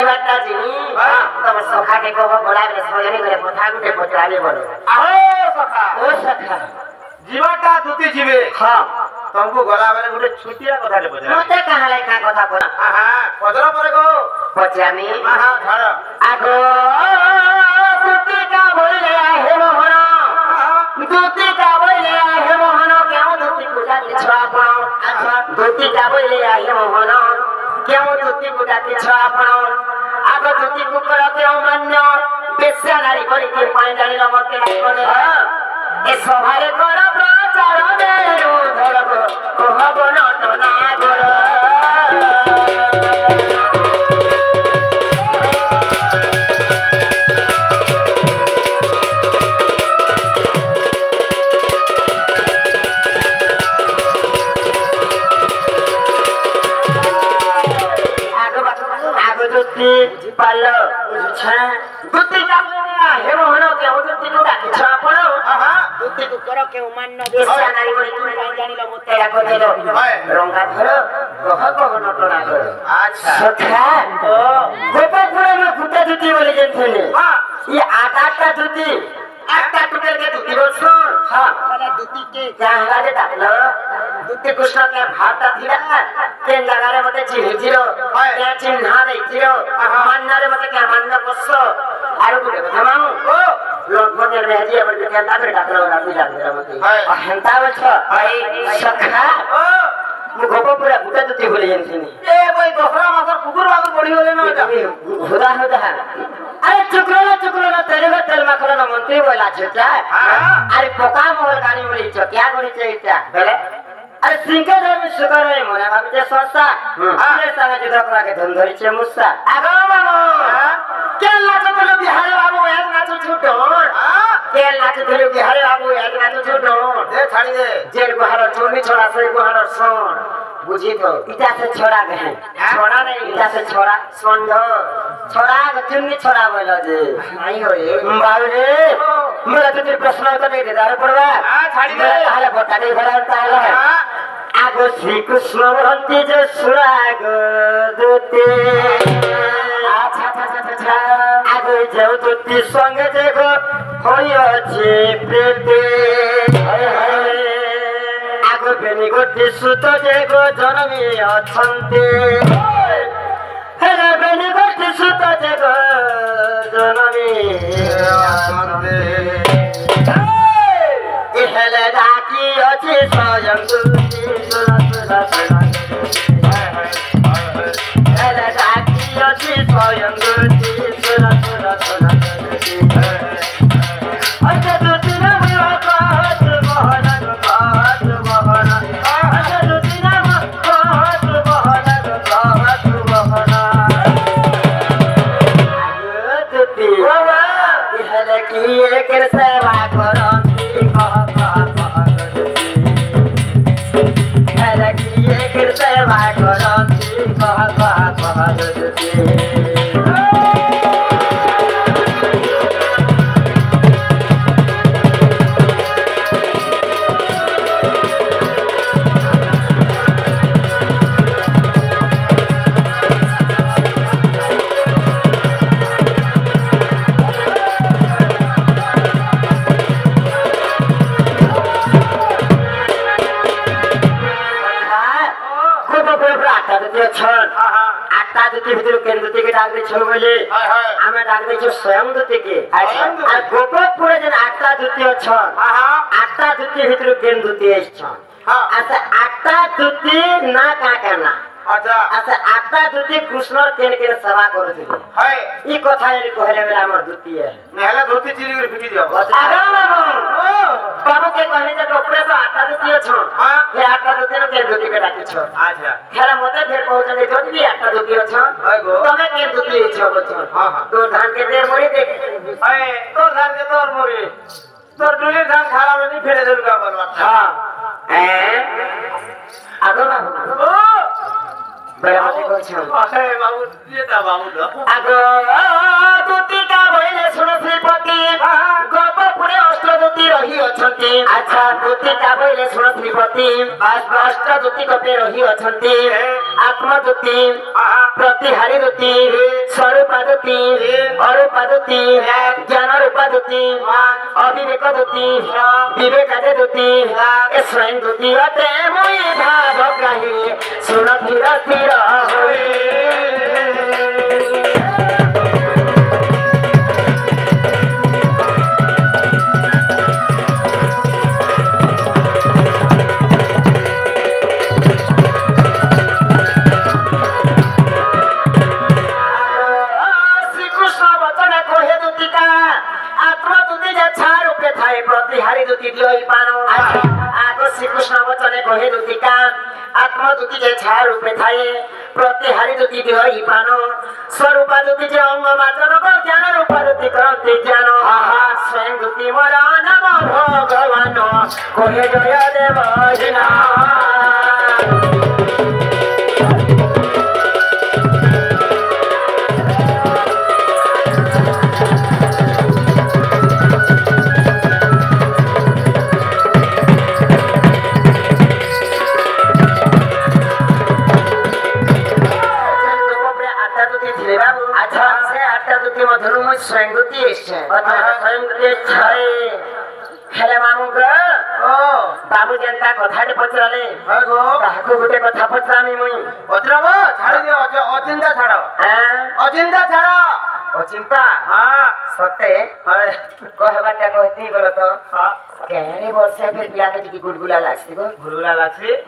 बाटा जिनी तब सखा के को बोला रे सोयरे करे पथा गुटे पचराले बोलो आहो सखा ओ सखा जीवाटा दुती जीवे हां तुमको गला वाले गुटे छुटिया कथा ले पचरा मते कहां ले का कथा को हां पचरा परे गो पचरामी हां घर आगो दुती का बोले हे मोहन दुती का बोले हे मोहन क्यों दुती पूजा के छापा अच्छा दुती का बोले हे मोहन क्यों दुती पूजा के छापा आगो दुती को करते मान्य बेस्या नारी करी के पानी डाली मते कोने ए सभारे कर प्रचार देरो धरब कहब न ना कर दुती पालो छा दुती का हे मोहन के दुती को डाके छापण दुती को कर के मान्न बेसा नारी बड़ी तू काई जानिलो मते या कदेलो रंगा धर कह नटना कर अच्छा सखा गोपालपुर में गुटा दुती बोले जेथले ये आटा दुती आटा टुकल के दुती बोल सुन हां वाला दुती के जहां दे डाकलो दुती कृष्ण के भाता थिरा के जगारे मते चिहिरो के चिन्हा देथिरो मान्नारे मते के मान्न बस्सो आरो गुटे थमाऊ ओ लोग मते मेहजी अपन के केंता करे डाकलो राती जाके मते हंता बछ भाई सखा ओ मु गोपालपुर गुटा दुती बोले जेथले ए भाई दोसरा मासर कुकुर बागर पड़ी होले ना होदा अरे चुकरो तेरे तेल माखलो ना मंत्री बोला छटा अरे पोका मोहर गानी बोली छ क्या बोली छ इटा बेले अरे सिंके धर्म सुकर रे मोरे भाबी जे सरसा हमरे संगे जुदा करा के धंधरी छ मुस्सा आगो मामो के लाच तलो बिहार बाबू एक नाच छुटो के लाच तलो बिहार बाबू एक नाच छुटो दे छाड़ी दे जेल गुहार चोमी छोड़ा से गुहार सोन बुझी तो इटा से छोड़ा गए छोड़ा नहीं इटा से छोड़ा सोंड छोड़ा चुन्नी छोड़ा बोलो जे नहीं होए बाबू रे मेरा तुझे प्रश्न कर दे दारे पड़वा छाड़ी दे ताले बता दे भरा ताले आगो श्री कृष्ण भक्ति जो सुराग दुते अच्छा आगो जो दुती संग देखो होयो छे प्रेते आगो बेनी गोटी सुत देखो जनमी अछन्ते हेरे बेनी गोटी सुत देखो जनमी अछन्ते इहले डाकी अछि स्वयं दुती सुरा सुरा सुरा हेले डाकी अछि स्वयं दुती सुरा सुरा सुरा अच्छा दुती ना बात मोहन अच्छा दुती ना बात मोहन दुती इहले की एक सेवा करन स्वयं दुती के आ गोपालपुर जन आटा दुती छन आटा दुती भितर केन दुती छन अच्छा आटा दुती ना का करना अच्छा आटा दुती कृष्ण केन केन सेवा करथिले है ई कथा एली कहले बेला हमर दुती है नेहला धोती चिरी के फिटी दियो आगा बाबू के कहले जे टोपरे से आटा दुती छन हे आटा दुती न केन दुती के डाके छ अच्छा खेला मते फिर पहुंचले जोती आटा दुती छन तमे केन दुती छ बचन हां तो धान के देर मोरी देख है तो धान के तोर मोरी तोर डुली धान खाला में नहीं फेरे देल का बनवा हां आगो बाबू बड़ा मते को छ अरे बाबू ये ता बाबू द आगो दुती का भइले सुन श्रीपति गोपालपुरे अष्टदूती रही अछंती अच्छा दुती का भइले सुन श्रीपति अष्टदूती कपे रही अछंती आत्मदूती प्रतिहारी दूती स्वरूप দুতি অরূপা দুতি জ্ঞান রূপা দুতি অবিবেক দুতি বিবেকাদে দুতি এ স্বয়ং দুতি অতে মুই ভাব গ্রাহী শুন ধীর স্থির হই प्रतिहारी दुति दियोई पानो आगो श्री कृष्ण वचने कहे दुति का आत्मा दुति जे छा रूपे थाए प्रतिहारी दुति दियोई पानो स्वरूपा दुति जे अंग मात्र को ज्ञान रूपा दुति क्रांति ज्ञान स्वयं दुति मोर नम भगवान कहे जय देव जिना स्वयं दुति हेले मामू बाबू जनता कथा पचराले गोटे कथा पचरामी मुई पचराब छाड़ी दियो अचिंता छाड़ अचिंता छाड़ अचिंता सते कहबाटा कहती बोल तो केरे वर्षे फिर पिला के टिकी गुलगुला लागसी गो गुलगुला लागसी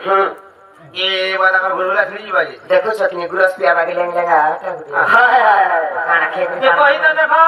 ये वाला कर गुलगुला छिड़ी जीवाजी देखो छकनी गुरस पिया बागे लेंग लगा हाय हाय खाना खेत ये कहि त देखो